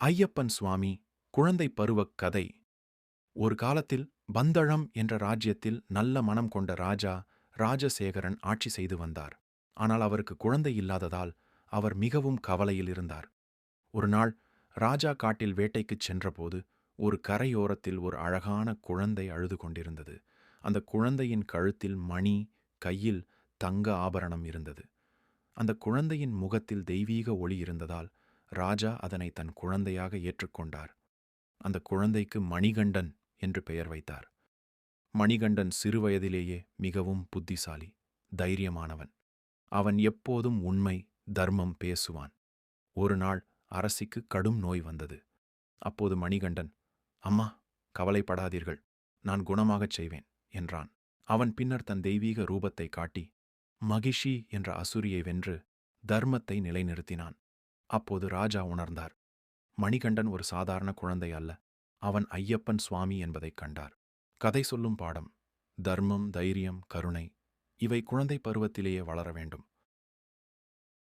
ஐயப்பன் சுவாமி குழந்தை பருவக் கதை. ஒரு காலத்தில் பந்தளம் என்ற ராஜ்யத்தில் நல்ல மனம் கொண்ட ராஜா ராஜசேகரன் ஆட்சி செய்து வந்தார். ஆனால் அவருக்கு குழந்தை இல்லாததால் அவர் மிகவும் கவலையில் இருந்தார். ஒரு நாள் ராஜா காட்டில் வேட்டைக்குச் சென்றபோது ஒரு கரையோரத்தில் ஒரு அழகான குழந்தை அழுது கொண்டிருந்தது. அந்த குழந்தையின் கழுத்தில் மணி, கையில் தங்க ஆபரணம் இருந்தது. அந்த குழந்தையின் முகத்தில் தெய்வீக ஒளி இருந்ததால் ராஜா அதனை தன் குழந்தையாக ஏற்றுக்கொண்டார். அந்த குழந்தைக்கு மணிகண்டன் என்று பெயர் வைத்தார். மணிகண்டன் சிறுவயதிலேயே மிகவும் புத்திசாலி, தைரியமானவன். அவன் எப்போதும் உண்மை, தர்மம் பேசுவான். ஒரு நாள் அரசிக்கு கடும் நோய் வந்தது. அப்போது மணிகண்டன், அம்மா, கவலைப்படாதீர்கள், நான் குணமாகச் செய்வேன் என்றான். அவன் பின்னர் தன் தெய்வீக ரூபத்தை காட்டி மகிஷி என்ற அசுரியை வென்று தர்மத்தை நிலைநிறுத்தினான். அப்போது ராஜா உணர்ந்தார், மணிகண்டன் ஒரு சாதாரண குழந்தை அல்ல, அவன் ஐயப்பன் சுவாமி என்பதைக் கண்டார். கதை சொல்லும் பாடம்: தர்மம், தைரியம், கருணை இவை குழந்தை பருவத்திலேயே வளர வேண்டும்.